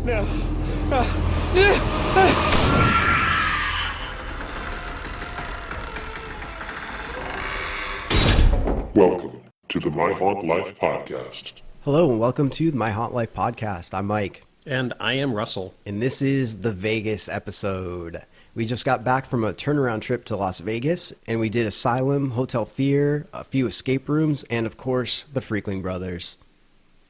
No. Welcome to the My Haunt Life podcast. Hello and welcome to the My Haunt Life podcast. I'm Mike. And I am Russell. And this is the Vegas episode. We just got back from a turnaround trip to Las Vegas, and we did Asylum, Hotel Fear, a few escape rooms, and of course, the Freakling brothers.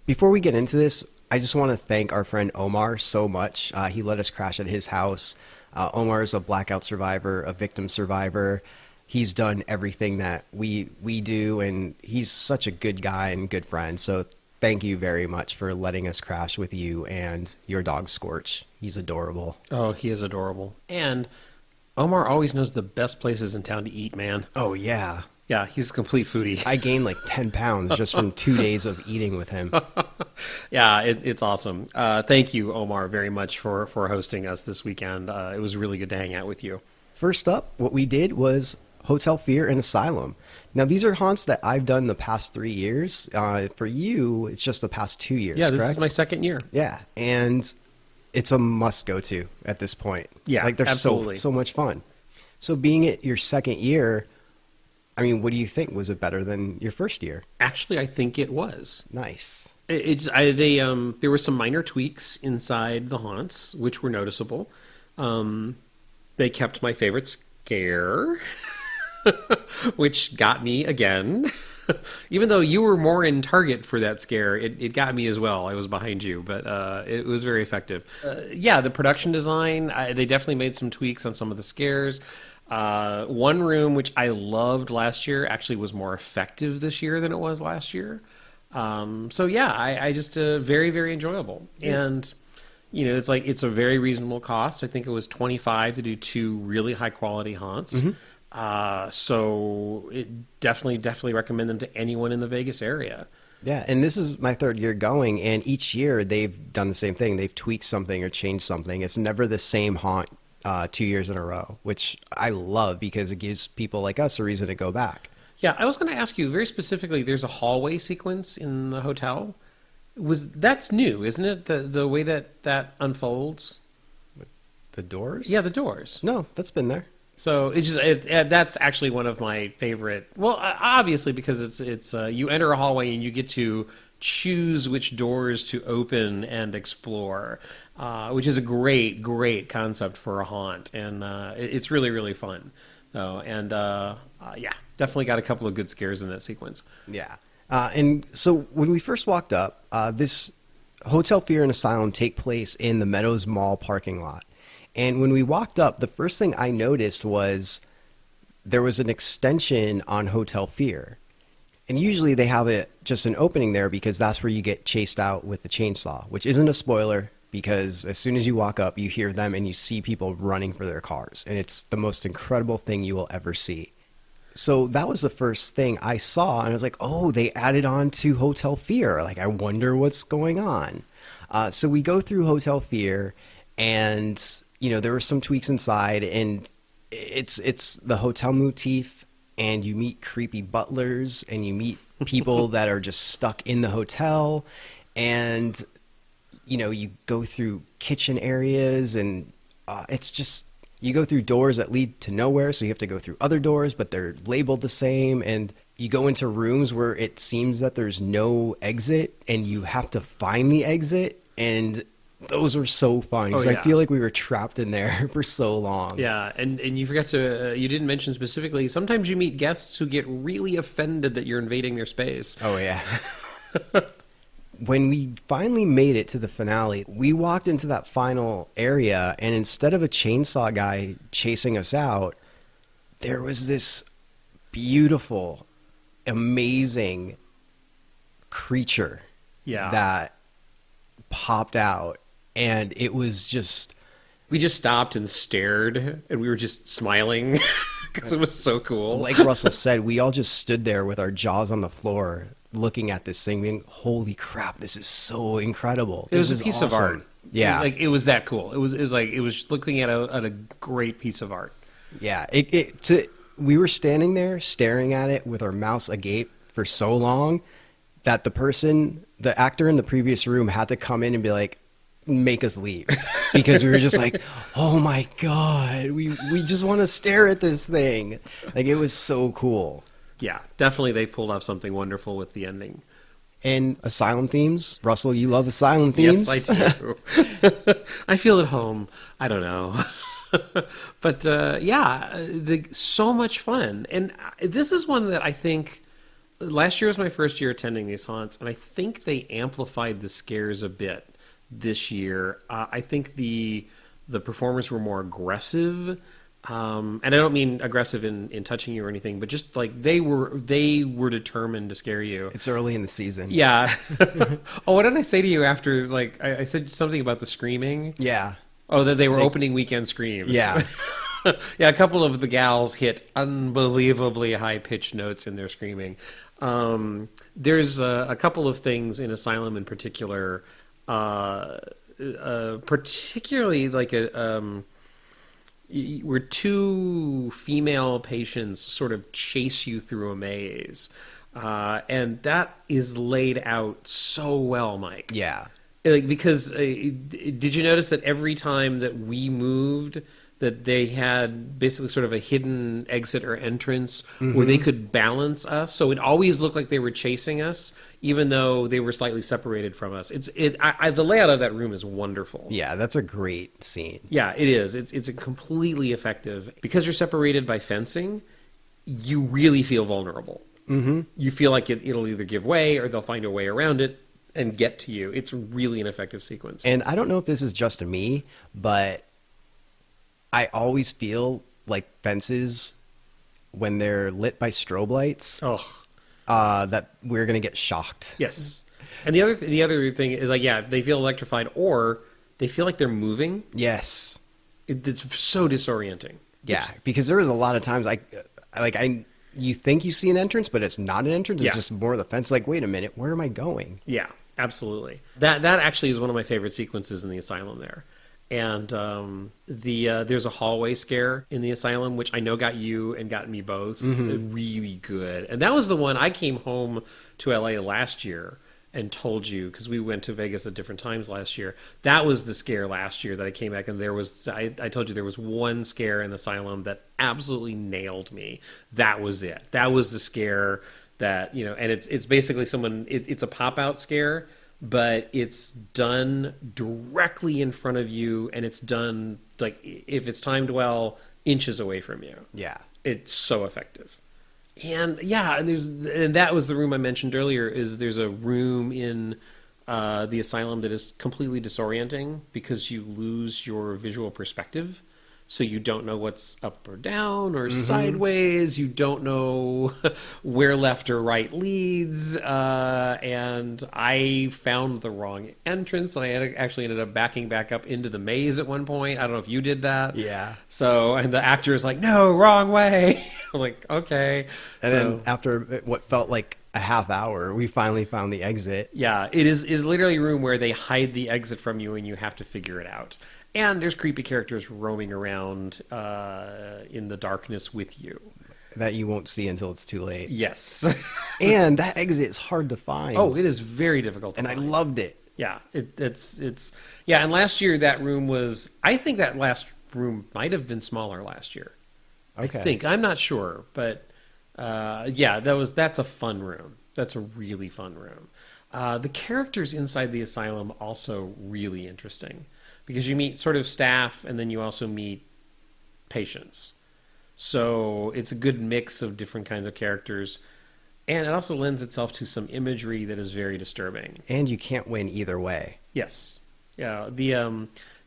Before we get into this, I just want to thank our friend Omar so much. He let us crash at his house. Omar is a blackout survivor, a victim survivor. He's done everything that we do, and he's such a good guy and good friend. So thank you very much for letting us crash with you and your dog Scorch. He's adorable. Oh, he is adorable. And Omar always knows the best places in town to eat, man. Oh, yeah. Yeah, he's a complete foodie. I gained like 10 pounds just from 2 days of eating with him. Yeah, it's awesome. Thank you, Omar, very much for hosting us this weekend. It was really good to hang out with you. First up, what we did was Hotel Fear and Asylum. Now, these are haunts that I've done the past 3 years. For you, it's just the past 2 years, Yeah, this correct? is my second year. Yeah, and it's a must-go-to at this point. Yeah, like they're absolutely. so much fun. So being it your second year, I mean, what do you think? Was it better than your first year? Actually, I think it was. Nice. There were some minor tweaks inside the haunts, which were noticeable. They kept my favorite scare, which got me again. Even though you were more in target for that scare, it got me as well. I was behind you, but it was very effective. Yeah, the production design, they definitely made some tweaks on some of the scares. One room, which I loved last year, actually was more effective this year than it was last year. So yeah, I just very, very enjoyable. Yeah. And you know, it's a very reasonable cost. I think it was $25 to do 2 really high quality haunts. Mm-hmm. So it definitely recommend them to anyone in the Vegas area. Yeah, and this is my third year going, and each year they've done the same thing. They've tweaked something or changed something. It's never the same haunt 2 years in a row, which I love because it gives people like us a reason to go back. Yeah, I was going to ask you very specifically, there's a hallway sequence in the hotel. That's new, isn't it? The way that unfolds? The doors? Yeah, the doors. No, that's been there. So that's actually one of my favorite. Well, obviously because it's you enter a hallway and you get to choose which doors to open and explore, which is a great concept for a haunt, and it's really, really fun. Yeah, definitely got a couple of good scares in that sequence. Yeah, and so when we first walked up, this Hotel Fear and Asylum take place in the Meadows Mall parking lot. And when we walked up, the first thing I noticed was there was an extension on Hotel Fear. And usually they have just an opening there because that's where you get chased out with the chainsaw, which isn't a spoiler because as soon as you walk up, you hear them and you see people running for their cars. And it's the most incredible thing you will ever see. So that was the first thing I saw. And I was like, oh, they added on to Hotel Fear. Like, I wonder what's going on. So we go through Hotel Fear and you know, there were some tweaks inside, and it's the hotel motif, and you meet creepy butlers, and you meet people that are just stuck in the hotel, and you know, you go through kitchen areas, and it's just you go through doors that lead to nowhere, so you have to go through other doors, but they're labeled the same, and you go into rooms where it seems that there's no exit, and you have to find the exit, and those were so fun because I feel like we were trapped in there for so long. Yeah, and you forgot to, you didn't mention specifically, sometimes you meet guests who get really offended that you're invading their space. Oh, yeah. When we finally made it to the finale, we walked into that final area, and instead of a chainsaw guy chasing us out, there was this beautiful, amazing creature that popped out. And it was just... We just stopped and stared, and we were just smiling because it was so cool. Like Russell said, we all just stood there with our jaws on the floor looking at this thing, being, holy crap, this is so incredible. It was a piece of art. Yeah. Like, it was that cool. It was looking at a great piece of art. Yeah. We were standing there staring at it with our mouths agape for so long that the actor in the previous room had to come in and be like, make us leave because we were just like, oh my God, we just want to stare at this thing. Like, it was so cool. Yeah, definitely they pulled off something wonderful with the ending. And Asylum themes. Russell, you love Asylum themes? Yes, I do. I feel at home. I don't know. But so much fun. And this is one that I think last year was my first year attending these haunts, and I think they amplified the scares a bit this year. I think the performers were more aggressive. And I don't mean aggressive in touching you or anything, but just like they were determined to scare you. It's early in the season. Yeah. Oh, what did I say to you after? Like I said something about the screaming. Yeah. Oh, that they were opening weekend screams. Yeah. Yeah, a couple of the gals hit unbelievably high pitched notes in their screaming. There's a couple of things in Asylum in particular, particularly like where two female patients sort of chase you through a maze. And that is laid out so well, Mike. Yeah. Like, because did you notice that every time that we moved, that they had basically sort of a hidden exit or entrance where they could balance us? So it always looked like they were chasing us, even though they were slightly separated from us. The layout of that room is wonderful. Yeah, that's a great scene. Yeah, it is. It's a completely effective. Because you're separated by fencing, you really feel vulnerable. Mm-hmm. You feel like it'll either give way or they'll find a way around it and get to you. It's really an effective sequence. And I don't know if this is just me, but I always feel like fences, when they're lit by strobe lights, that we're going to get shocked. Yes. And the other thing is, like, yeah, they feel electrified or they feel like they're moving. Yes. It's so disorienting. Yeah, because there was a lot of times you think you see an entrance, but it's not an entrance. It's just more of the fence. Like, wait a minute, where am I going? Yeah, absolutely. That actually is one of my favorite sequences in the Asylum there. And there's a hallway scare in the Asylum, which I know got you and got me both. Really good. And that was the one I came home to LA last year and told you, because we went to Vegas at different times last year. That was the scare last year that I came back, and I told you there was one scare in Asylum that absolutely nailed me. That was it. That was the scare that, and it's basically it's a pop-out scare, but it's done directly in front of you, and it's done, like, if it's timed well, inches away from you. Yeah. It's so effective. And yeah, and that was the room I mentioned earlier, is there's a room in the Asylum that is completely disorienting because you lose your visual perspective. So you don't know what's up or down or sideways. You don't know where left or right leads. And I found the wrong entrance. I actually ended up backing back up into the maze at one point. I don't know if you did that. Yeah. So, and the actor is like, no, wrong way. I was like, okay. And then after what felt like a half hour, we finally found the exit. Yeah, it is literally a room where they hide the exit from you and you have to figure it out. And there's creepy characters roaming around in the darkness with you. That you won't see until it's too late. Yes. And that exit is hard to find. Oh, it is very difficult to find. I loved it. Yeah, it's yeah, and last year that room was, I think that last room might have been smaller last year. Okay. I think. I'm not sure, but yeah, that's a fun room. That's a really fun room. The characters inside the Asylum also really interesting, because you meet sort of staff and then you also meet patients. So it's a good mix of different kinds of characters. And it also lends itself to some imagery that is very disturbing. And you can't win either way. Yes. Yeah.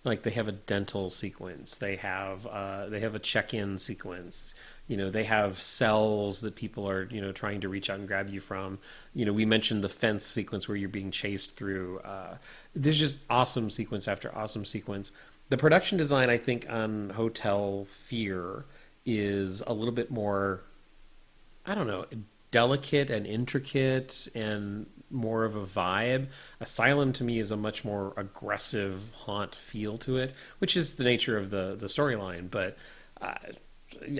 Like they have a dental sequence. They have a check-in sequence. They have cells that people are, trying to reach out and grab you from. We mentioned the fence sequence where you're being chased through. There's just awesome sequence after awesome sequence. The production design, I think, on Hotel Fear is a little bit more, I don't know, delicate and intricate and more of a vibe. Asylum to me is a much more aggressive haunt feel to it, which is the nature of the storyline. But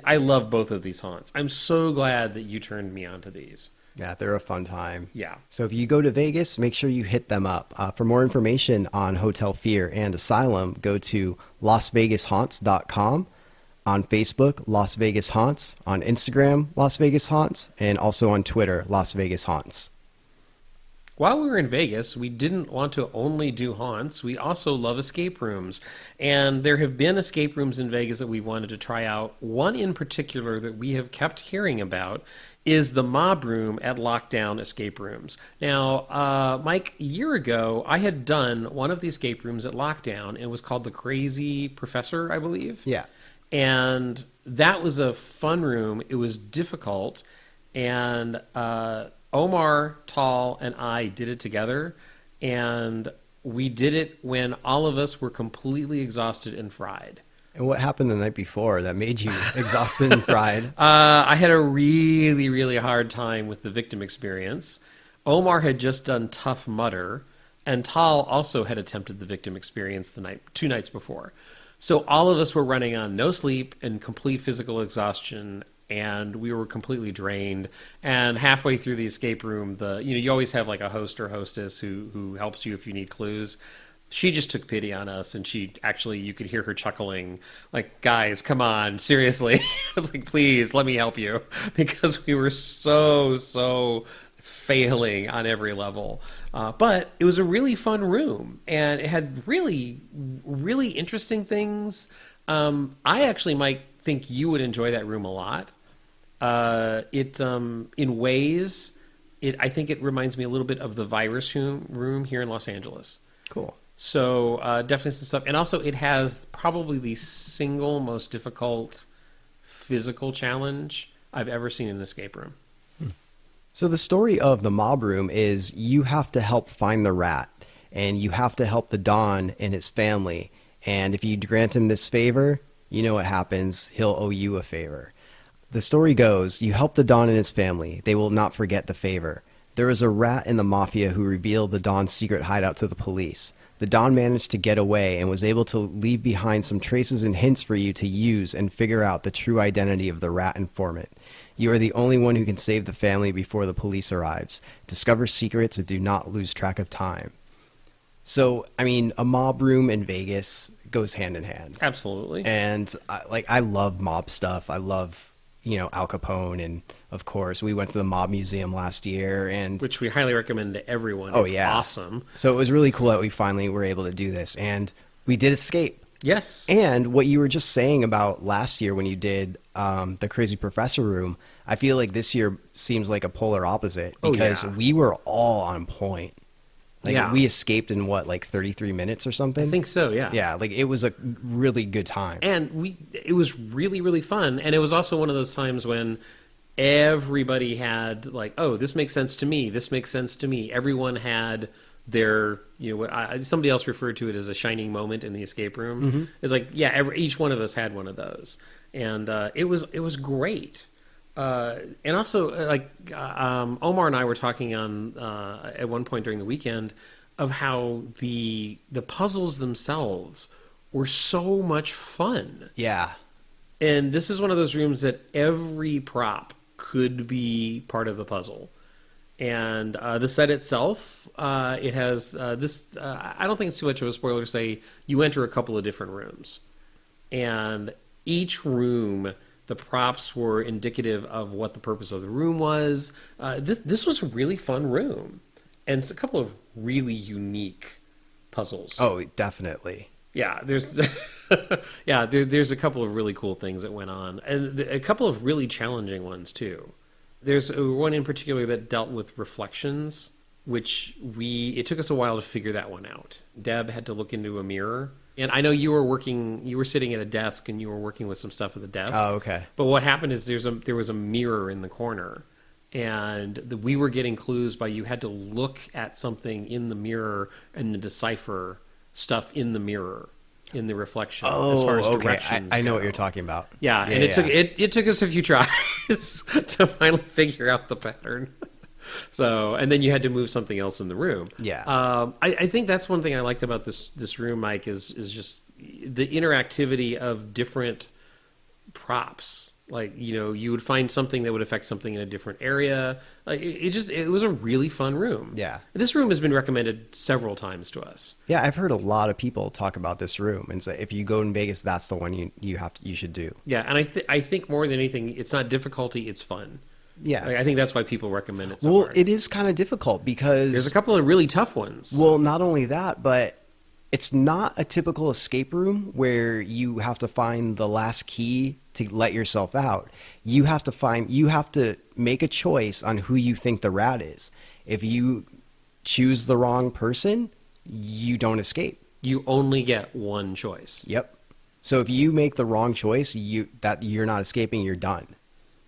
I love both of these haunts. I'm so glad that you turned me onto these. Yeah, they're a fun time. Yeah. So if you go to Vegas, make sure you hit them up. For more information on Hotel Fear and Asylum, go to LasVegasHaunts.com. On Facebook, Las Vegas Haunts. On Instagram, Las Vegas Haunts. And also on Twitter, Las Vegas Haunts. While we were in Vegas, we didn't want to only do haunts. We also love escape rooms. And there have been escape rooms in Vegas that we wanted to try out. One in particular that we have kept hearing about is the Mob Room at Lockdown Escape Rooms. Now, Mike, a year ago, I had done one of the escape rooms at Lockdown. It was called the Crazy Professor, I believe. Yeah. And that was a fun room. It was difficult. And Omar, Tall, and I did it together. And we did it when all of us were completely exhausted and fried. And what happened the night before that made you exhausted and fried? I had a really, really hard time with the victim experience. Omar had just done Tough Mudder, and Tal also had attempted the victim experience 2 nights before. So all of us were running on no sleep and complete physical exhaustion, and we were completely drained. And halfway through the escape room, you always have like a host or hostess who helps you if you need clues. She just took pity on us, and you could hear her chuckling, like, guys, come on, seriously. I was like, please, let me help you, because we were so failing on every level. But it was a really fun room, and it had really, really interesting things. I actually might think you would enjoy that room a lot. In ways, I think it reminds me a little bit of the Virus room here in Los Angeles. Cool. So definitely some stuff. And also it has probably the single most difficult physical challenge I've ever seen in an escape room. So the story of the Mob Room is you have to help find the rat, and you have to help the Don and his family. And if you grant him this favor, you know what happens. He'll owe you a favor. The story goes, you help the Don and his family. They will not forget the favor. There was a rat in the mafia who revealed the Don's secret hideout to the police. The Don managed to get away and was able to leave behind some traces and hints for you to use and figure out the true identity of the rat informant. You are the only one who can save the family before the police arrives. Discover secrets and do not lose track of time. So, I mean, a mob room in Vegas goes hand in hand. Absolutely. And I love mob stuff. I love, Al Capone, and of course we went to the Mob Museum last year, and which we highly recommend to everyone. Oh, it's yeah. Awesome. So it was really cool that we finally were able to do this, and we did escape. Yes. And what you were just saying about last year when you did the Crazy Professor room, I feel like this year seems like a polar opposite, because we were all on point. We escaped in 33 minutes or something? I think so, yeah. Yeah, it was a really good time. And it was really, really fun. And it was also one of those times when everybody had oh, this makes sense to me. This makes sense to me. Everyone had their, somebody else referred to it as a shining moment in the escape room. Mm-hmm. It's each one of us had one of those. And it was great. And also, Omar and I were talking on at one point during the weekend of how the puzzles themselves were so much fun. Yeah. And this is one of those rooms that every prop could be part of the puzzle. And the set itself, it has this. I don't think it's too much of a spoiler to say you enter a couple of different rooms, and each room, the props were indicative of what the purpose of the room was. This was a really fun room, and it's a couple of really unique puzzles. Oh, definitely. Yeah, there's there's a couple of really cool things that went on, and a couple of really challenging ones too. There's one in particular that dealt with reflections, which it took us a while to figure that one out. Deb had to look into a mirror. And I know you were sitting at a desk and you were working with some stuff at the desk. Oh, okay. But what happened is there was a mirror in the corner, and we were getting clues by you had to look at something in the mirror and then decipher stuff in the mirror, in the reflection. Oh, as far as okay. directions I know go. what you're talking about. Yeah, and it took us a few tries to finally figure out the pattern. So, and then you had to move something else in the room. Yeah. I think that's one thing I liked about this room, Mike, is just the interactivity of different props Like, you would find something that would affect something in a different area. Like, it was a really fun room. Yeah. This room has been recommended several times to us. Yeah, I've heard a lot of people talk about this room and say if you go in Vegas, that's the one you should do. Yeah, and I think more than anything, it's not difficulty, it's fun. Yeah. Like, I think that's why people recommend it so Well, hard. it is kind of difficult because There's a couple of really tough ones. well, not only that, but it's not a typical escape room where you have to find the last key to let yourself out. You have to make a choice on who you think the rat is. If you choose the wrong person, you don't escape. You only get one choice. Yep. So if you make the wrong choice, you're not escaping, you're done.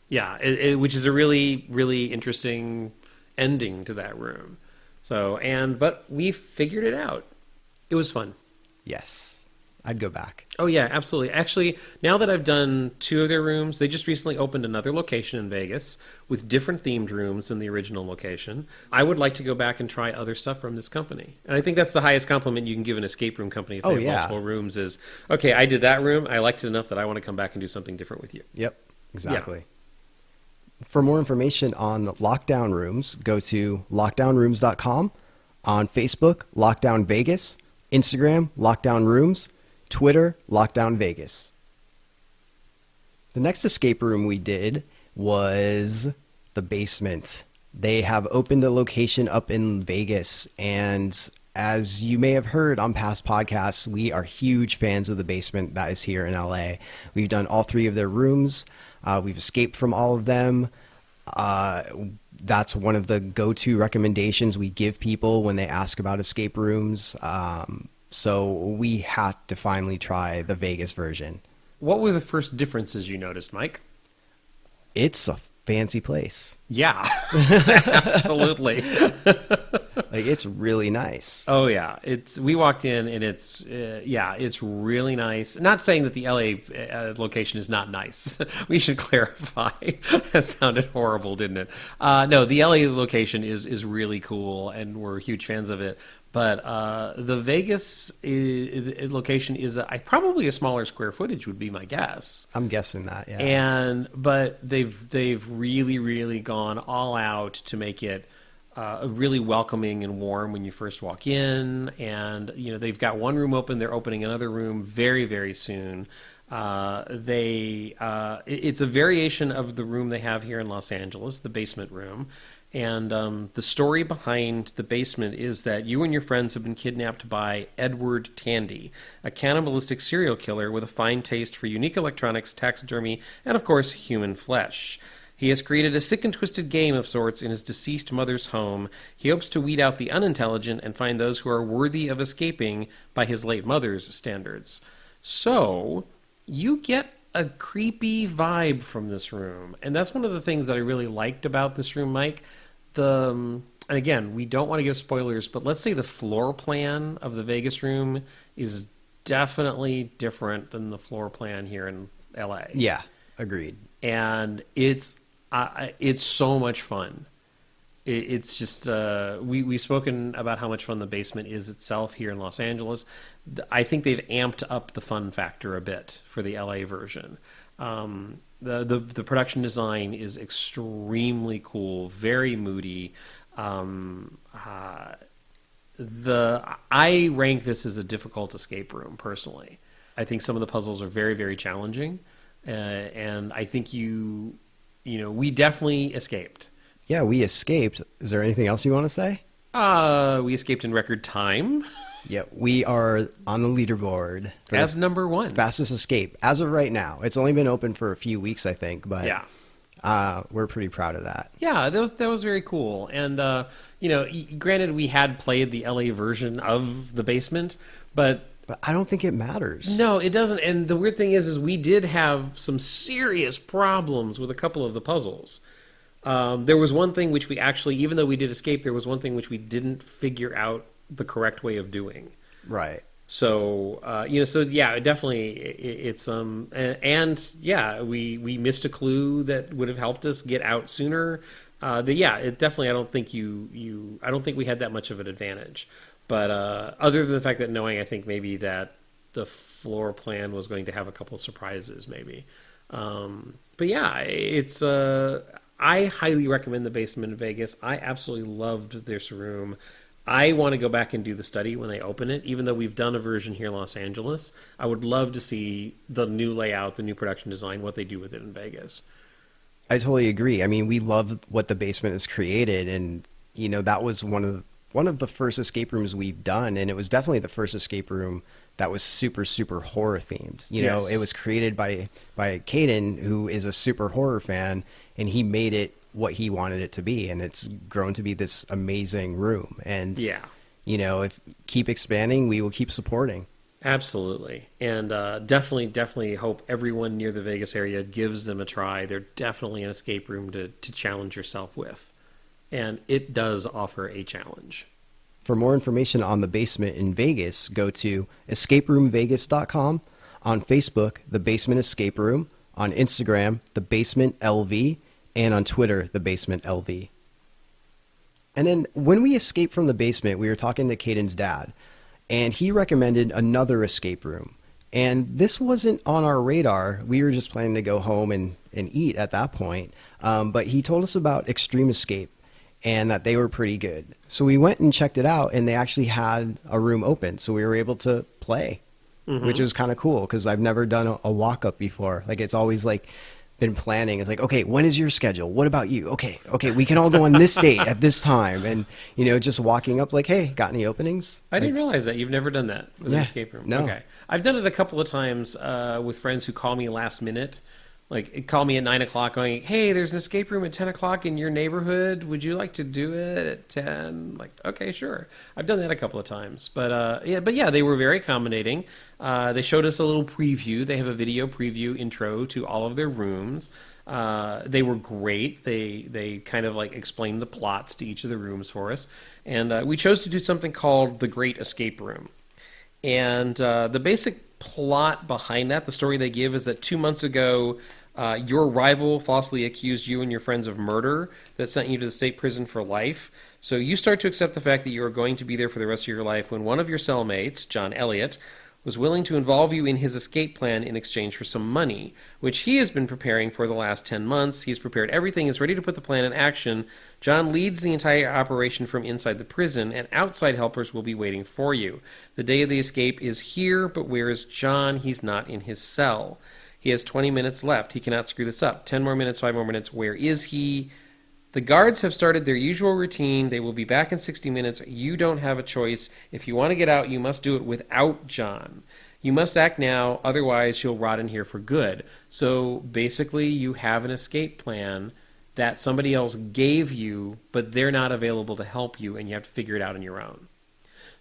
Yeah, which is a really, really interesting ending to that room. But we figured it out. It was fun. Yes. I'd go back. Oh, yeah, absolutely. Actually, now that I've done 2 of their rooms, they just recently opened another location in Vegas with different themed rooms than the original location. I would like to go back and try other stuff from this company. And I think that's the highest compliment you can give an escape room company if they have multiple rooms is, okay, I did that room. I liked it enough that I want to come back and do something different with you. Yep, exactly. Yeah. For more information on lockdown rooms, go to lockdownrooms.com. On Facebook, Lockdown Vegas. Instagram, Lockdown Rooms. Twitter, Lockdown Vegas. The next escape room we did was the basement. They have opened a location up in Vegas, and as you may have heard on past podcasts, we are huge fans of the basement that is here in LA. We've done all 3 of their rooms. We've escaped from all of them. That's one of the go-to recommendations we give people when they ask about escape rooms. So we had to finally try the Vegas version. What were the first differences you noticed, Mike? It's a fancy place. Yeah, absolutely. Like, it's really nice. Oh yeah, we walked in and it's really nice. Not saying that the LA location is not nice. We should clarify. That sounded horrible, didn't it? No, the LA location is really cool, and we're huge fans of it. But the Vegas location is probably a smaller square footage would be my guess. I'm guessing that, yeah. But they've really, really gone all out to make it really welcoming and warm when you first walk in. And they've got one room open. They're opening another room very, very soon. It's a variation of the room they have here in Los Angeles, the basement room. And the story behind the basement is that you and your friends have been kidnapped by Edward Tandy, a cannibalistic serial killer with a fine taste for unique electronics, taxidermy, and of course, human flesh. He has created a sick and twisted game of sorts in his deceased mother's home. He hopes to weed out the unintelligent and find those who are worthy of escaping by his late mother's standards. So, you get a creepy vibe from this room. And that's one of the things that I really liked about this room, Mike. And again, we don't want to give spoilers, but let's say the floor plan of the Vegas room is definitely different than the floor plan here in LA. Yeah, agreed. And it's so much fun. It's just we've spoken about how much fun the basement is itself here in Los Angeles. I think they've amped up the fun factor a bit for the LA version. The production design is extremely cool, very moody. I rank this as a difficult escape room personally. I think some of the puzzles are very, very challenging, and I think we definitely escaped. Yeah, we escaped. Is there anything else you want to say? We escaped in record time. Yeah, we are on the leaderboard as number 1. Fastest escape as of right now. It's only been open for a few weeks, I think, but we're pretty proud of that. Yeah, that was very cool. And granted, we had played the LA version of the basement, but I don't think it matters. No, it doesn't. And the weird thing is we did have some serious problems with a couple of the puzzles. There was one thing which we actually, even though we did escape, there was one thing which we didn't figure out the correct way of doing. Right. So, definitely it's, we missed a clue that would have helped us get out sooner. It definitely, I don't think I don't think we had that much of an advantage. But, other than the fact that knowing, I think maybe that the floor plan was going to have a couple of surprises, maybe. But yeah, it's I highly recommend the basement in Vegas. I absolutely loved this room. I want to go back and do the study when they open it, even though we've done a version here in Los Angeles. I would love to see the new layout, the new production design, what they do with it in Vegas. I totally agree. I mean, we love what the basement has created, and that was one of the first escape rooms we've done, and it was definitely the first escape room that was super super horror themed. Yes. It was created by Caden, who is a super horror fan, and he made it what he wanted it to be, and it's grown to be this amazing room. And Yeah. if keep expanding, we will keep supporting. Absolutely. And definitely hope everyone near the Vegas area gives them a try. They're definitely an escape room to challenge yourself with. And it does offer a challenge. For more information on the basement in Vegas, go to escaperoomvegas.com, on Facebook, The Basement Escape Room, on Instagram, The Basement LV, and on Twitter, The Basement LV. And then when we escaped from the basement, we were talking to Caden's dad, and he recommended another escape room. And this wasn't on our radar. We were just planning to go home and eat at that point. But he told us about Xtreme Escape and that they were pretty good. So we went and checked it out, and they actually had a room open. So we were able to play, which was kind of cool because I've never done a walk-up before. Like, it's always like been planning. It's like, okay, when is your schedule? What about you? Okay, we can all go on this date at this time. And, just walking up like, hey, got any openings? I didn't realize that. You've never done that with an escape room. No. Okay. I've done it a couple of times with friends who call me last minute. Like, call me at 9 o'clock going, hey, there's an escape room at 10 o'clock in your neighborhood. Would you like to do it at 10? Like, okay, sure. I've done that a couple of times. But yeah, they were very accommodating. They showed us a little preview. They have a video preview intro to all of their rooms. They were great. They kind of like explained the plots to each of the rooms for us. And we chose to do something called the Great Escape Room. And the basic plot behind that, the story they give, is that 2 months ago, your rival falsely accused you and your friends of murder that sent you to the state prison for life. So you start to accept the fact that you are going to be there for the rest of your life when one of your cellmates, John Elliott, was willing to involve you in his escape plan in exchange for some money, which he has been preparing for the last 10 months. He's prepared everything, is ready to put the plan in action. John leads the entire operation from inside the prison, and outside helpers will be waiting for you. The day of the escape is here, but where is John? He's not in his cell. He has 20 minutes left. He cannot screw this up. 10 more minutes, 5 more minutes. Where is he? The guards have started their usual routine. They will be back in 60 minutes. You don't have a choice. If you want to get out, you must do it without John. You must act now, otherwise you'll rot in here for good. So basically, you have an escape plan that somebody else gave you, but they're not available to help you, and you have to figure it out on your own.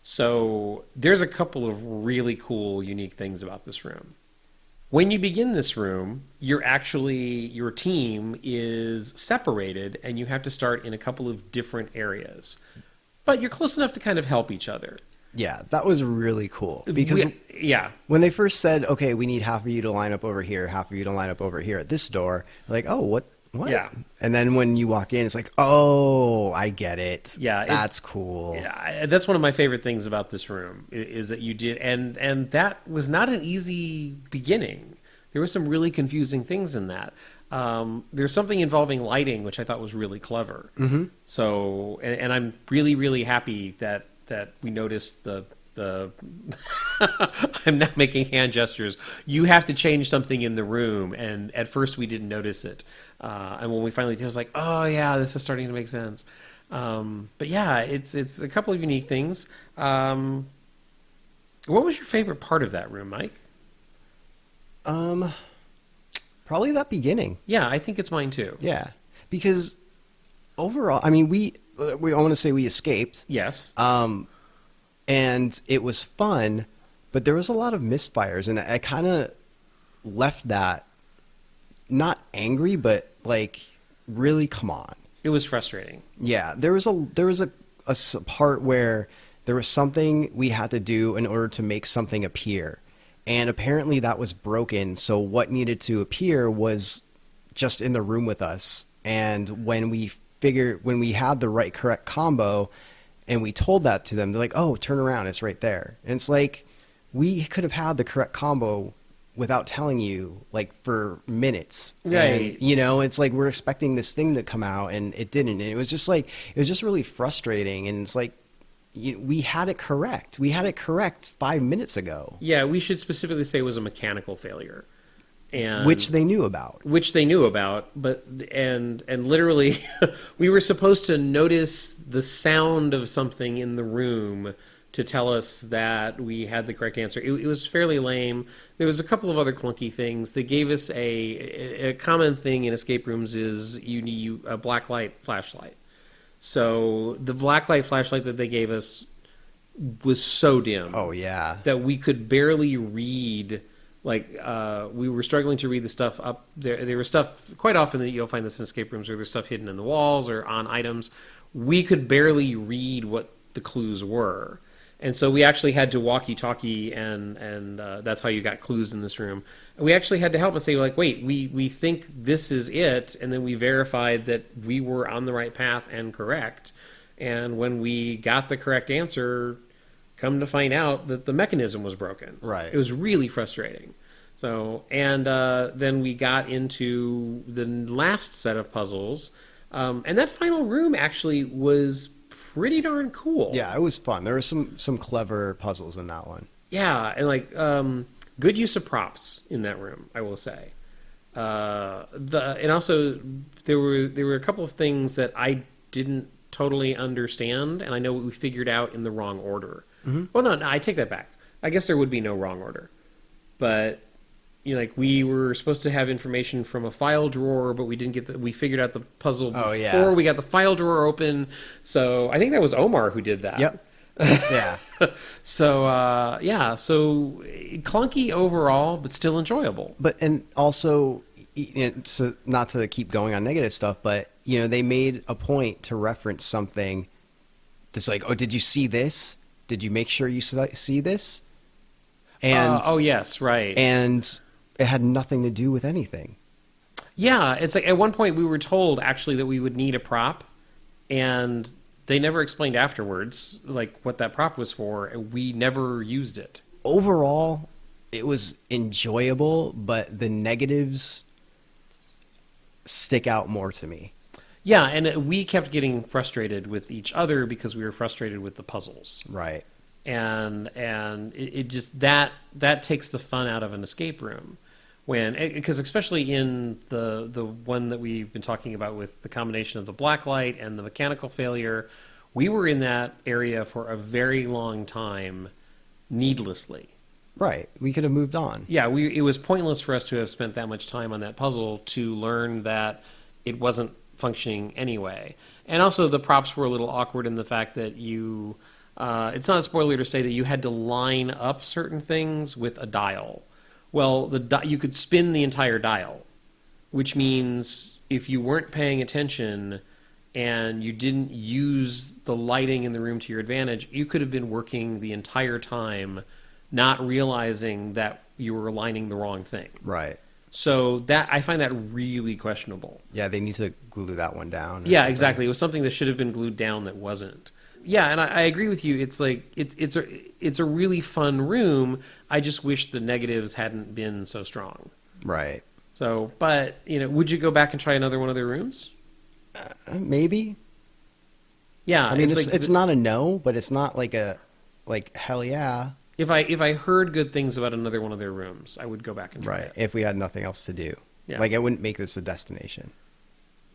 So there's a couple of really cool, unique things about this room. When you begin this room, your team is separated, and you have to start in a couple of different areas. But you're close enough to kind of help each other. Yeah, that was really cool. Because when they first said, okay, we need half of you to line up over here, half of you to line up over here at this door, like, oh, what? Yeah. And then when you walk in, it's like, oh, I get it. Yeah. That's cool. Yeah, that's one of my favorite things about this room is that you did, and that was not an easy beginning. There were some really confusing things in that. There's something involving lighting, which I thought was really clever. Mm-hmm. So, and I'm really, really happy that we noticed the I'm not making hand gestures. You have to change something in the room, and at first we didn't notice it. And when we finally did, I was like, oh yeah, this is starting to make sense. But yeah, it's a couple of unique things. What was your favorite part of that room, Mike? Probably that beginning. Yeah, I think it's mine too. Yeah, because overall, I mean, I want to say we escaped. Yes. And it was fun, but there was a lot of misfires, and I kind of left that not angry, but like, really, come on. It was frustrating. Yeah, there was a part where there was something we had to do in order to make something appear, and apparently that was broken. So what needed to appear was just in the room with us, and when we had the correct combo, and we told that to them, they're like, oh, turn around, it's right there. And it's like, we could have had the correct combo without telling you, like, for minutes. Right. And, it's like we're expecting this thing to come out, and it didn't. And it was just like, it was just really frustrating. And it's like, we had it correct. We had it correct 5 minutes ago. Yeah, we should specifically say it was a mechanical failure. And Which they knew about. But literally we were supposed to notice the sound of something in the room to tell us that we had the correct answer. It was fairly lame. There was a couple of other clunky things. They gave us a common thing in escape rooms is you need a blacklight flashlight. So the blacklight flashlight that they gave us was so dim. Oh, yeah. That we could barely read. Like, we were struggling to read the stuff up there. There was stuff, quite often that you'll find this in escape rooms, where there's stuff hidden in the walls or on items. We could barely read what the clues were. And so we actually had to walkie-talkie, and that's how you got clues in this room. And we actually had to help and say, like, wait, we think this is it, and then we verified that we were on the right path and correct. And when we got the correct answer, come to find out that the mechanism was broken. Right. It was really frustrating. So, and then we got into the last set of puzzles, and that final room actually was pretty darn cool. Yeah, it was fun. There were some clever puzzles in that one. Yeah, and like good use of props in that room, I will say. And also there were a couple of things that I didn't totally understand, and I know we figured out in the wrong order. Mm-hmm. Well, no, I take that back. I guess there would be no wrong order, but like we were supposed to have information from a file drawer, but we didn't get we figured out the puzzle before we got the file drawer open. So I think that was Omar who did that. Yep. Yeah. So clunky overall, but still enjoyable. But and also, so not to keep going on negative stuff, but they made a point to reference something that's like, oh, did you see this? Did you make sure you see this? And oh yes, right. And it had nothing to do with anything. Yeah, it's like at one point we were told actually that we would need a prop, and they never explained afterwards like what that prop was for, and we never used it. Overall, it was enjoyable, but the negatives stick out more to me. Yeah, and we kept getting frustrated with each other because we were frustrated with the puzzles. Right. And it just that takes the fun out of an escape room, because especially in the one that we've been talking about with the combination of the blacklight and the mechanical failure, we were in that area for a very long time needlessly. Right. We could have moved on. Yeah, it was pointless for us to have spent that much time on that puzzle to learn that it wasn't functioning anyway. And also the props were a little awkward in the fact that it's not a spoiler to say that you had to line up certain things with a dial. Well, you could spin the entire dial, which means if you weren't paying attention and you didn't use the lighting in the room to your advantage, you could have been working the entire time not realizing that you were aligning the wrong thing. Right. So that I find that really questionable. Yeah, they need to glue that one down. Yeah, exactly. It was something that should have been glued down that wasn't. Yeah, and I agree with you. It's like it's a really fun room. I just wish the negatives hadn't been so strong. Right. So, but would you go back and try another one of their rooms? Maybe. Yeah, I mean, it's not a no, but it's not like hell yeah. If I heard good things about another one of their rooms, I would go back and try it. If we had nothing else to do. Yeah. Like I wouldn't make this a destination.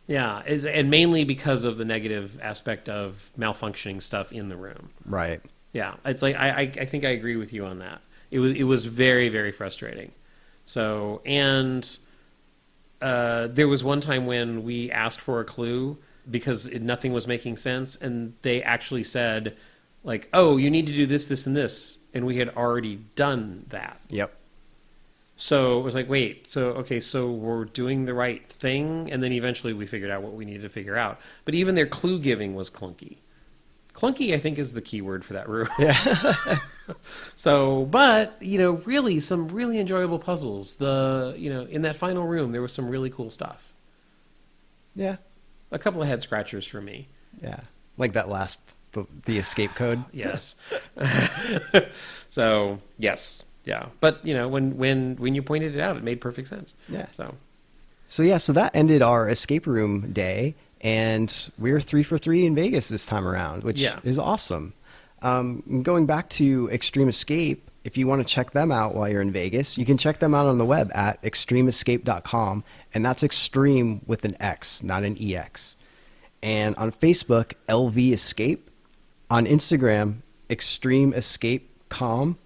Yeah, and mainly because of the negative aspect of malfunctioning stuff in the room. Right. Yeah, it's like I think I agree with you on that. It was very, very frustrating. So, and there was one time when we asked for a clue because nothing was making sense, and they actually said, like, oh, you need to do this, this, and this, and we had already done that. Yep. So it was like, wait, so we're doing the right thing, and then eventually we figured out what we needed to figure out. But even their clue giving was clunky. Clunky, I think, is the key word for that room. Yeah. So, but really, some really enjoyable puzzles. In that final room, there was some really cool stuff. Yeah. A couple of head scratchers for me. Yeah, like that last the escape code. Yes. So yes. Yeah. But, when you pointed it out, it made perfect sense. Yeah. So, So that ended our escape room day, and we're 3 for 3 in Vegas this time around, which is awesome. Going back to Xtreme Escape, if you want to check them out while you're in Vegas, you can check them out on the web at extremeescape.com, and that's extreme with an X, not an EX. And on Facebook, LV Escape. On Instagram, Xtreme Escape Com,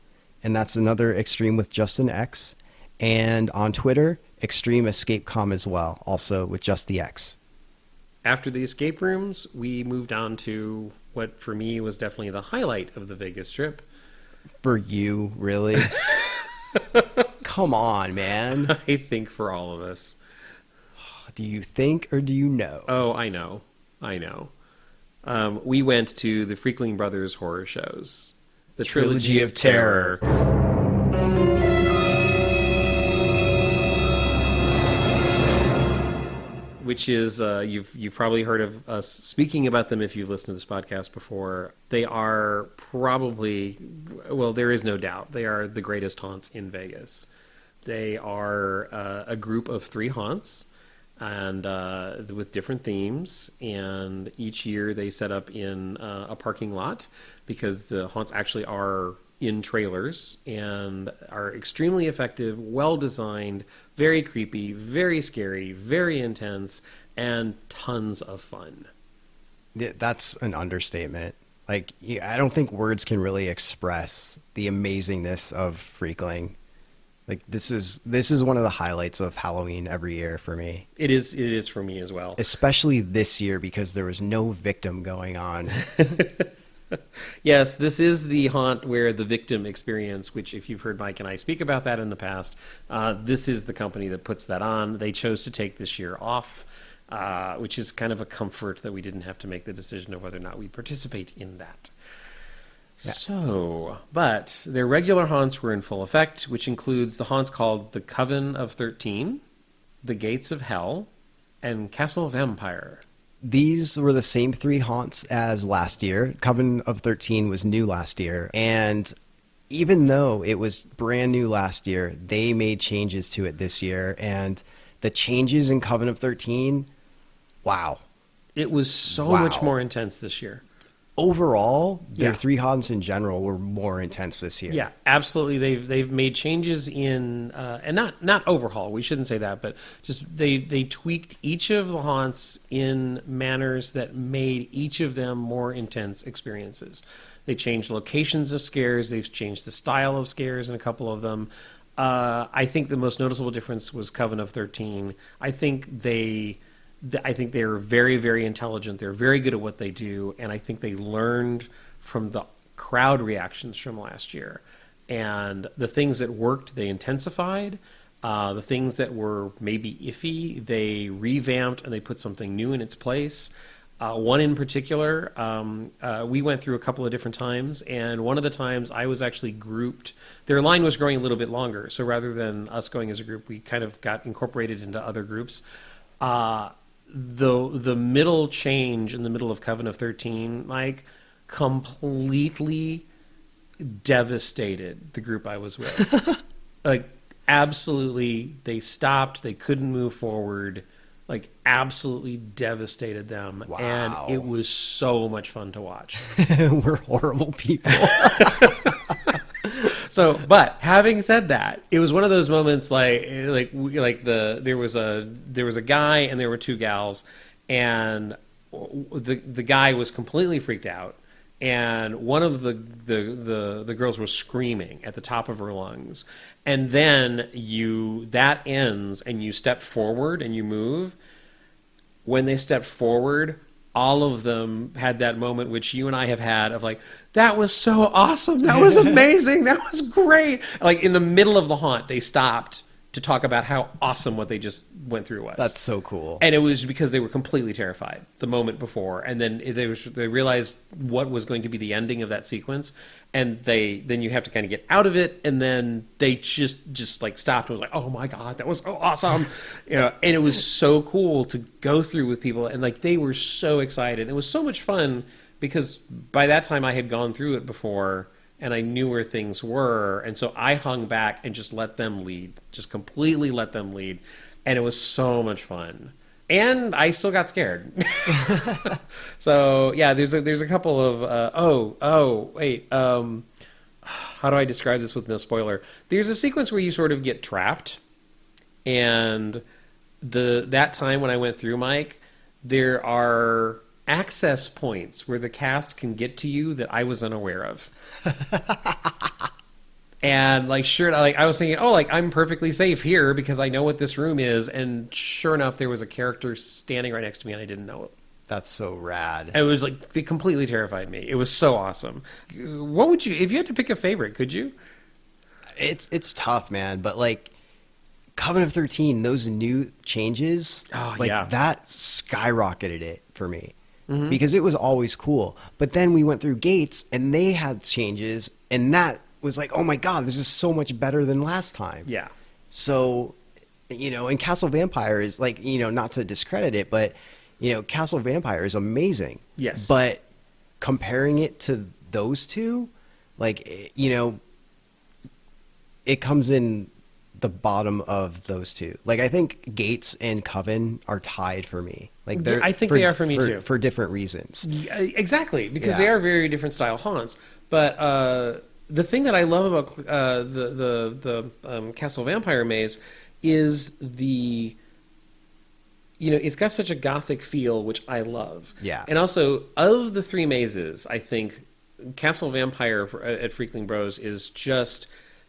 and that's another extreme with just an X. And on Twitter, Xtreme Escape Com as well, also with just the X. After the escape rooms, we moved on to what for me was definitely the highlight of the Vegas trip. For you, really? Come on, man. I think for all of us. Do you think or do you know? Oh, I know. We went to the Freakling Brothers horror shows. The Trilogy of Terror. Which is, you've probably heard of us speaking about them if you've listened to this podcast before. They are probably, well, there is no doubt, they are the greatest haunts in Vegas. They are a group of 3 haunts, and with different themes, and each year they set up in a parking lot, because the haunts actually are in trailers and are extremely effective, well designed, very creepy, very scary, very intense, and tons of fun. Yeah, that's an understatement. Like, I don't think words can really express the amazingness of Freakling. Like, this is one of the highlights of Halloween every year for me. It is for me as well. Especially this year, because there was no victim going on. Yes, this is the haunt where the victim experience, which if you've heard Mike and I speak about that in the past, this is the company that puts that on. They chose to take this year off, which is kind of a comfort that we didn't have to make the decision of whether or not we participate in that. Yeah. So, but their regular haunts were in full effect, which includes the haunts called the Coven of 13, the Gates of Hell, and Castle Vampire. These were the same 3 haunts as last year. Coven of 13 was new last year. And even though it was brand new last year, they made changes to it this year. And the changes in Coven of 13, wow. It was so much more intense this year. Overall, their 3 haunts in general were more intense this year. Yeah, absolutely. They've made changes in, and not overhaul. We shouldn't say that, but just they tweaked each of the haunts in manners that made each of them more intense experiences. They changed locations of scares. They've changed the style of scares in a couple of them. I think the most noticeable difference was Coven of 13. I think they're very, very intelligent. They're very good at what they do, and I think they learned from the crowd reactions from last year. And the things that worked, they intensified. The things that were maybe iffy, they revamped and they put something new in its place. One in particular, we went through a couple of different times, and one of the times I was actually grouped. Their line was growing a little bit longer, so rather than us going as a group, we kind of got incorporated into other groups. The middle change in the middle of Coven of 13, like, completely devastated the group I was with. Like, absolutely, they stopped. They couldn't move forward. Like, absolutely devastated them. Wow. And it was so much fun to watch. We're horrible people. So, but having said that, it was one of those moments there was a guy and there were 2 gals, and the guy was completely freaked out, and one of the girls was screaming at the top of her lungs, and then that ends and you step forward and you move. When they stepped forward, all of them had that moment which you and I have had of like, that was so awesome, that was amazing, that was great. Like, in the middle of the haunt, they stopped to talk about how awesome what they just went through was. That's so cool. And it was because they were completely terrified the moment before, and then they realized what was going to be the ending of that sequence, and then you have to kind of get out of it, and then they just like stopped and was like, oh my god, that was so awesome. And it was so cool to go through with people, and like, they were so excited. It was so much fun because by that time I had gone through it before, and I knew where things were, and so I hung back and just let them lead, just completely let them lead, and it was so much fun. And I still got scared. So yeah, there's a couple of wait, how do I describe this with no spoiler? There's a sequence where you sort of get trapped, and that time when I went through, Mike, there are access points where the cast can get to you that I was unaware of. And I was thinking, I'm perfectly safe here because I know what this room is, and sure enough, there was a character standing right next to me, and I didn't know it. That's so rad. It was it completely terrified me. It was so awesome. What would you, if you had to pick a favorite, could you? It's tough, man, but Coven of 13, those new changes, that skyrocketed it for me. Mm-hmm. Because it was always cool. But then we went through Gates, and they had changes, and that was oh my God, this is so much better than last time. Yeah. So, and Castle Vampire is not to discredit it, but, Castle Vampire is amazing. Yes. But comparing it to those two, it comes in the bottom of those two. I think Gates and Coven are tied for me. I think they are for me too. For different reasons. Yeah, exactly, because they are very different style haunts. But the thing that I love about the Castle Vampire maze is it's got such a gothic feel, which I love. Yeah. And also, of the three mazes, I think Castle Vampire at Freakling Bros is just...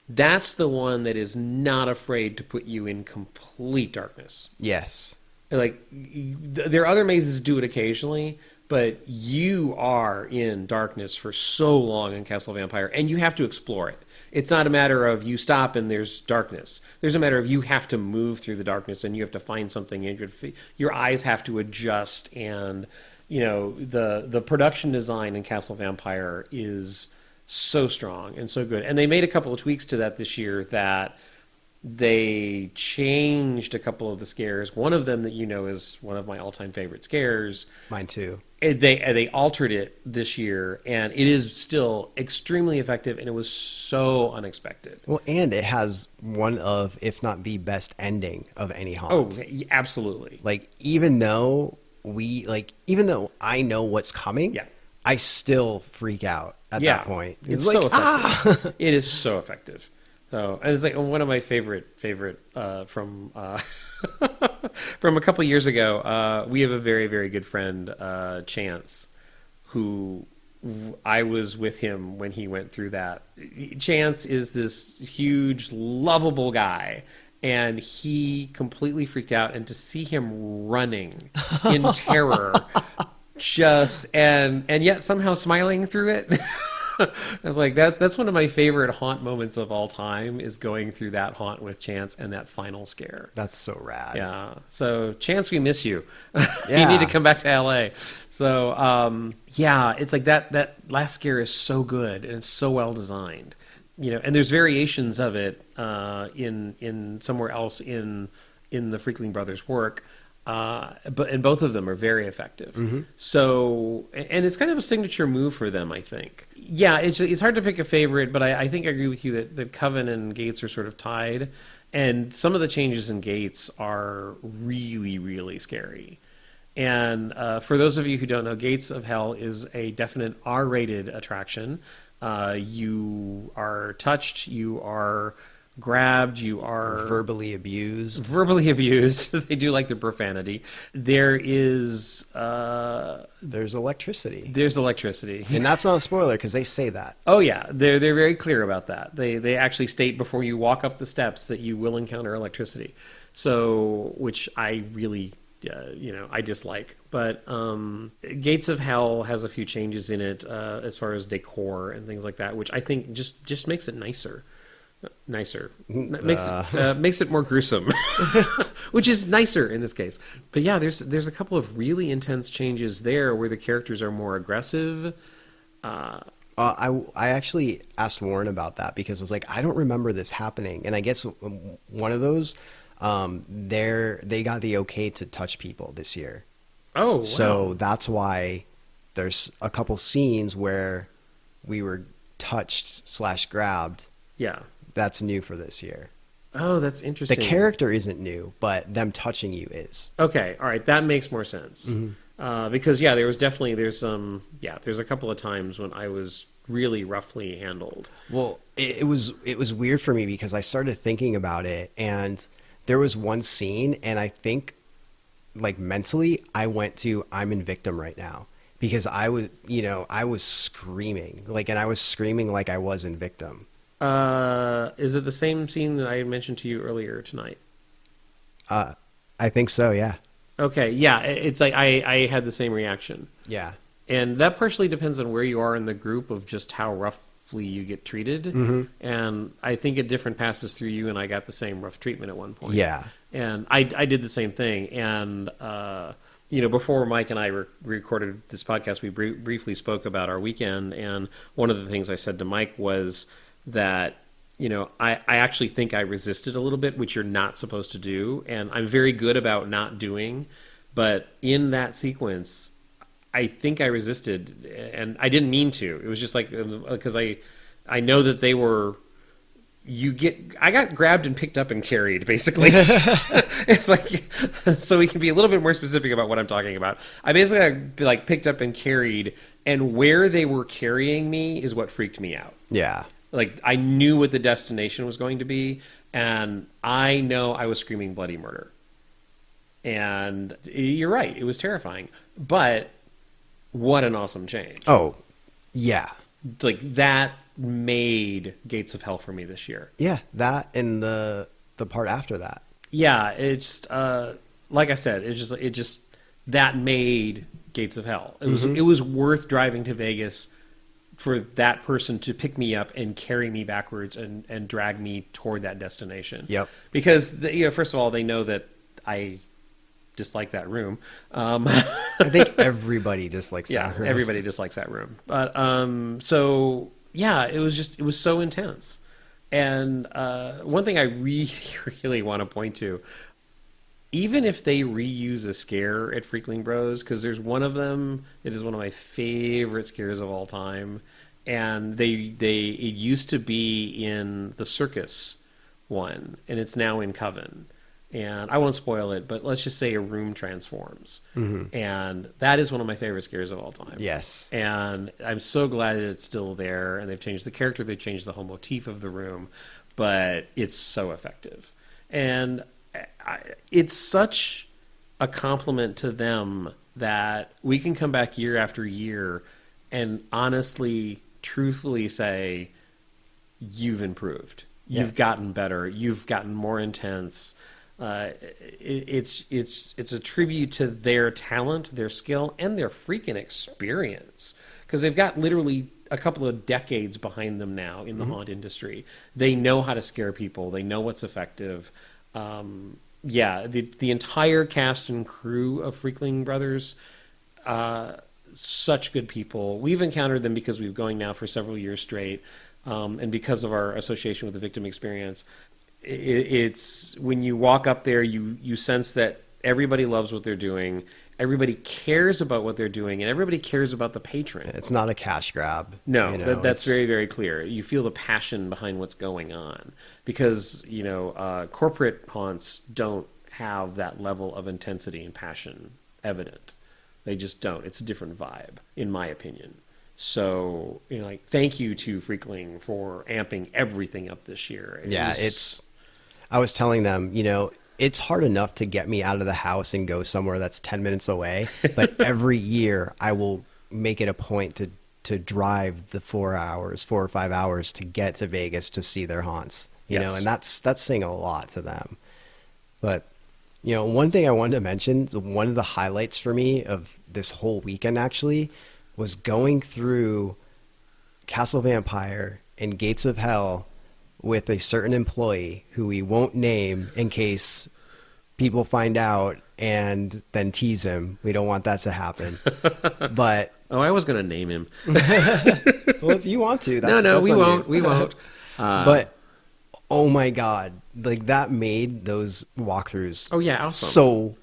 That's the one that is not afraid to put you in complete darkness. Yes. There are other mazes do it occasionally, but you are in darkness for so long in Castle Vampire, and you have to explore it. It's not a matter of you stop and there's darkness. There's a matter of you have to move through the darkness, and you have to find something, and your eyes have to adjust, and the production design in Castle Vampire is so strong and so good. And they made a couple of tweaks to that this year that they changed a couple of the scares. One of them that is one of my all-time favorite scares. Mine too. They altered it this year, and it is still extremely effective, and it was so unexpected. Well, and it has one of, if not the best ending of any haunt. Oh, absolutely. Even though I know what's coming, yeah, I still freak out at that point. It's so effective. It is so effective. So, and it's one of my favorite from from a couple years ago. We have a very, very good friend, Chance, who I was with him when he went through that. Chance is this huge, lovable guy, and he completely freaked out. And to see him running in terror, and yet somehow smiling through it. I was that's one of my favorite haunt moments of all time, is going through that haunt with Chance and that final scare. That's so rad. Yeah. So Chance, we miss you. You need to come back to LA. So it's that last scare is so good and it's so well designed. And there's variations of it in somewhere else in the Freakling brothers' work. And both of them are very effective. Mm-hmm. So, and it's kind of a signature move for them, I think. Yeah, it's hard to pick a favorite, but I think I agree with you that Coven and Gates are sort of tied, and some of the changes in Gates are really, really scary. And for those of you who don't know, Gates of Hell is a definite R-rated attraction. You are touched, you are grabbed, you are verbally abused. They do like the profanity. There's electricity. And that's not a spoiler because they say that. Oh yeah, they're very clear about that. They actually state before you walk up the steps that you will encounter electricity. So, which I really I dislike. But Gates of Hell has a few changes in it as far as decor and things like that, which I think just makes it nicer. Makes it more gruesome, which is nicer in this case. But yeah, there's a couple of really intense changes there where the characters are more aggressive. I actually asked Warren about that because I was I don't remember this happening, and I guess one of those they got the okay to touch people this year. Oh, wow. So that's why there's a couple scenes where we were touched / grabbed, Yeah. that's new for this year. Oh, that's The interesting. character isn't new, but them touching you is. Okay, all right, that makes more sense. Because there was definitely there's a couple of times when I was really roughly handled. Well, it was weird for me because I started thinking about it, and there was one scene, and I think, like, mentally, I went to I'm in victim right now because I was screaming, and I was screaming like I was in victim. Is it the same scene that I mentioned to you earlier tonight? I think so, yeah. Okay, yeah, it's like I had the same reaction. Yeah. And that partially depends on where you are in the group of just how roughly you get treated. And I think a different passes through you, and I got the same rough treatment at one point. Yeah. And I did the same thing. And, before Mike and I recorded this podcast, we briefly spoke about our weekend. And one of the things I said to Mike was that, I actually think I resisted a little bit, which you're not supposed to do. And I'm very good about not doing. But in that sequence, I think I resisted, and I didn't mean to. It was just like, because I know that they were, I got grabbed and picked up and carried, basically. It's like, so we can be a little bit more specific about what I'm talking about. I basically got, picked up and carried, and where they were carrying me is what freaked me out. Yeah. Like, I knew what the destination was going to be, and I know I was screaming bloody murder. And you're right, it was terrifying. But what an awesome change. Oh, yeah. Like, that made Gates of Hell for me this year. Yeah, that and the part after that. Yeah, it's like I said, it just that made Gates of Hell. It was worth driving to Vegas for that person to pick me up and carry me backwards and drag me toward that destination. Yep. Because first of all, they know that I dislike that room. I think everybody dislikes that room. Everybody dislikes that room. But so yeah, it was so intense. And one thing I really, really want to point to, even if they reuse a scare at Freakling Bros, because there's one of them that is one of my favorite scares of all time, and it used to be in the circus one, and it's now in Coven. And I won't spoil it, but let's just say a room transforms. And that is one of my favorite scares of all time. Yes. And I'm so glad that it's still there, and they've changed the character, they've changed the whole motif of the room, but it's so effective. And it's such a compliment to them that we can come back year after year and honestly, truthfully say, you've improved. You've gotten better. You've gotten more intense. It's a tribute to their talent, their skill, and their freaking experience, because they've got literally a couple of decades behind them now in the haunt industry. They know how to scare people. They know what's effective. The entire cast and crew of Freakling Brothers, such good people. We've encountered them because we've going now for several years straight, and because of our association with the victim experience. It's when you walk up there, you sense that everybody loves what they're doing, everybody cares about what they're doing, and everybody cares about the patron. It's not a cash grab. No, that's very, very clear. You feel the passion behind what's going on, because corporate haunts don't have that level of intensity and passion evident. They just don't. It's a different vibe, in my opinion. So, thank you to Freakling for amping everything up this year. I was telling them, it's hard enough to get me out of the house and go somewhere that's 10 minutes away, but every year I will make it a point to drive the 4 or 5 hours to get to Vegas to see their haunts, and that's saying a lot to them. But, one thing I wanted to mention, one of the highlights for me of this whole weekend actually was going through Castle Vampire and Gates of Hell with a certain employee who we won't name in case people find out and then tease him. We don't want that to happen. But I was going to name him. Well, if you want to, that's we won't. We won't. But oh my god, that made those walkthroughs. Oh yeah, awesome. So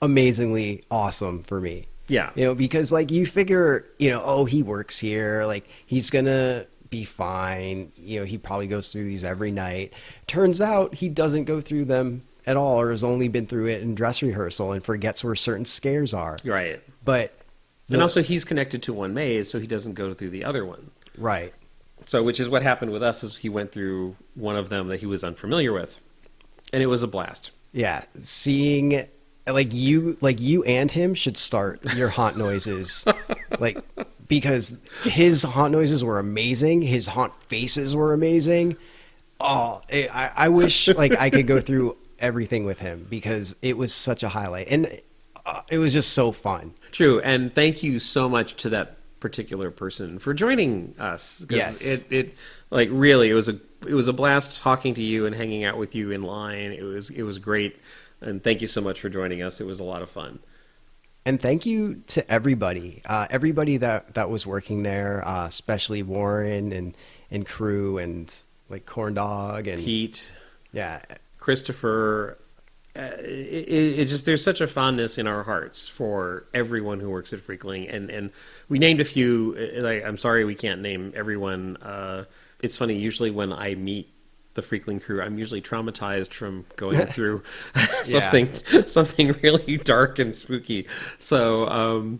amazingly awesome for me. Yeah. Because you figure, he works here, he's gonna be fine. He probably goes through these every night. Turns out he doesn't go through them at all, or has only been through it in dress rehearsal and forgets where certain scares are. Right. But and also he's connected to one maze, so he doesn't go through the other one. Right. So, which is what happened with us, is he went through one of them that he was unfamiliar with, and it was a blast. Yeah, seeing you and him should start your haunt noises, because his haunt noises were amazing. His haunt faces were amazing. Oh, I wish I could go through everything with him, because it was such a highlight, and it was just so fun. True, and thank you so much to that particular person for joining us. Yes, it really it was a blast talking to you and hanging out with you in line. It was great, and thank you so much for joining us. It was a lot of fun. And thank you to everybody that was working there, especially Warren and crew, and Corn Dog and Pete, yeah, Christopher. It just, there's such a fondness in our hearts for everyone who works at Freakling, and we named a few. I'm sorry we can't name everyone. It's funny, usually when I meet the Freakling crew, I'm usually traumatized from going through something really dark and spooky. So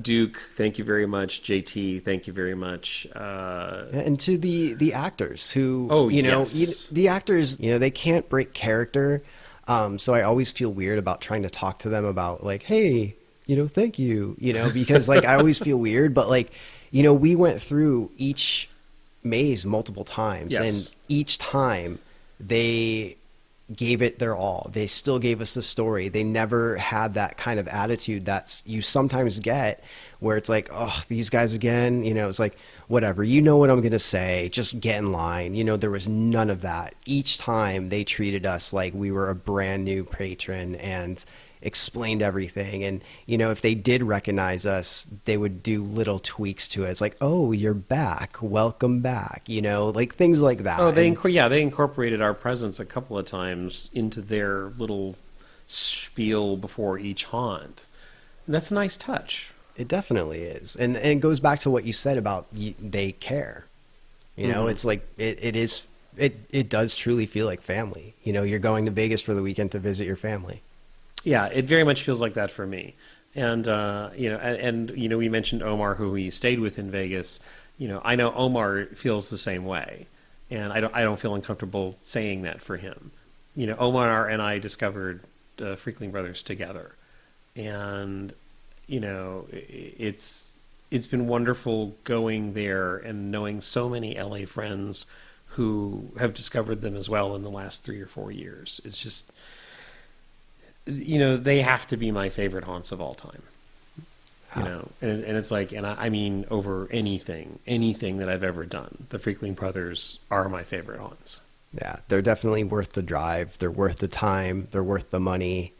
Duke, thank you very much. JT, thank you very much. And to the actors who, the actors, they can't break character. So I always feel weird about trying to talk to them about hey, thank you, because I always feel weird, but we went through each maze multiple times, and each time they gave it their all. They still gave us the story. They never had that kind of attitude that you sometimes get, where it's oh, these guys again, it's whatever, what I'm going to say, just get in line. There was none of that. Each time they treated us like we were a brand new patron and explained everything. And, if they did recognize us, they would do little tweaks to it. It's oh, you're back. Welcome back. Things like that. Oh, they incorporated our presence a couple of times into their little spiel before each haunt. And that's a nice touch. It definitely is. And it goes back to what you said about they care. It's it does truly feel like family. You're going to Vegas for the weekend to visit your family. Yeah, it very much feels like that for me. And we mentioned Omar, who we stayed with in Vegas. I know Omar feels the same way, and I don't feel uncomfortable saying that for him. Omar and I discovered Freakling Brothers together, and it's been wonderful going there and knowing so many LA friends who have discovered them as well in the last 3 or 4 years. It's just, they have to be my favorite haunts of all time. And it's and I mean, over anything that I've ever done, the Freakling Brothers are my favorite haunts. Yeah, they're definitely worth the drive. They're worth the time. They're worth the money.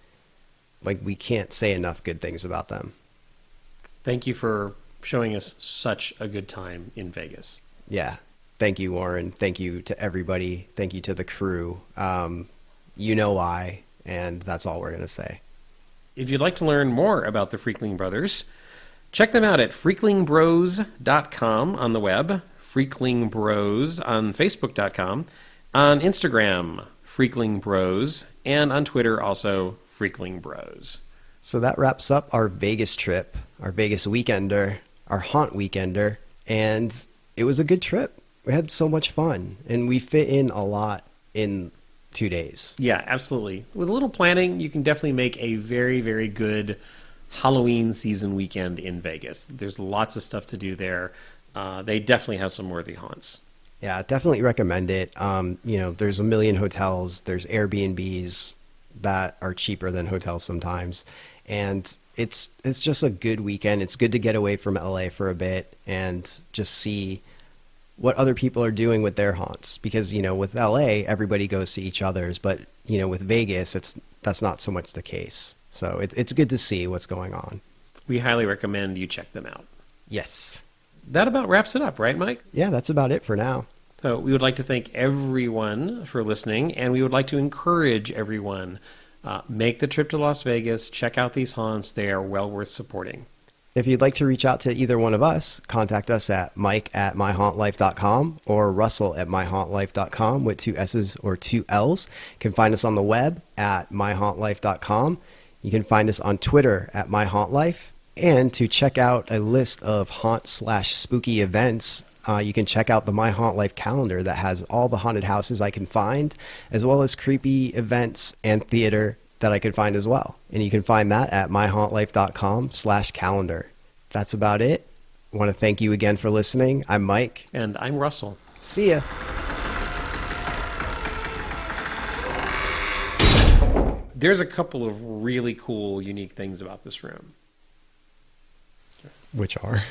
We can't say enough good things about them. Thank you for showing us such a good time in Vegas. Yeah. Thank you, Warren. Thank you to everybody. Thank you to the crew. You know why, and that's all we're going to say. If you'd like to learn more about the Freakling Brothers, check them out at freaklingbros.com on the web, freaklingbros on facebook.com, on Instagram, Freakling Bros, and on Twitter also, Freakling Bros. So that wraps up our Vegas trip, our Vegas weekender, our haunt weekender, and it was a good trip. We had so much fun, and we fit in a lot in 2 days. Yeah, absolutely. With a little planning, you can definitely make a very, very good Halloween season weekend in Vegas. There's lots of stuff to do there. They definitely have some worthy haunts. Yeah, definitely recommend it. There's a million hotels. There's Airbnbs that are cheaper than hotels sometimes. And it's just a good weekend. It's good to get away from LA for a bit and just see what other people are doing with their haunts. Because, with LA, everybody goes to each other's. But, with Vegas, that's not so much the case. So it's good to see what's going on. We highly recommend you check them out. Yes. That about wraps it up, right, Mike? Yeah, that's about it for now. So we would like to thank everyone for listening, and we would like to encourage everyone, make the trip to Las Vegas, check out these haunts. They are well worth supporting. If you'd like to reach out to either one of us, contact us at mike@myhauntlife.com or russell@myhauntlife.com with 2 S's or 2 L's. You can find us on the web at myhauntlife.com. You can find us on Twitter at myhauntlife. And to check out a list of haunt/spooky events, you can check out the My Haunt Life calendar that has all the haunted houses I can find, as well as creepy events and theater that I could find as well. And you can find that at myhauntlife.com/calendar. That's about it. I want to thank you again for listening. I'm Mike. And I'm Russell. See ya. There's a couple of really cool, unique things about this room. Which are?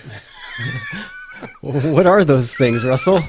What are those things, Russell?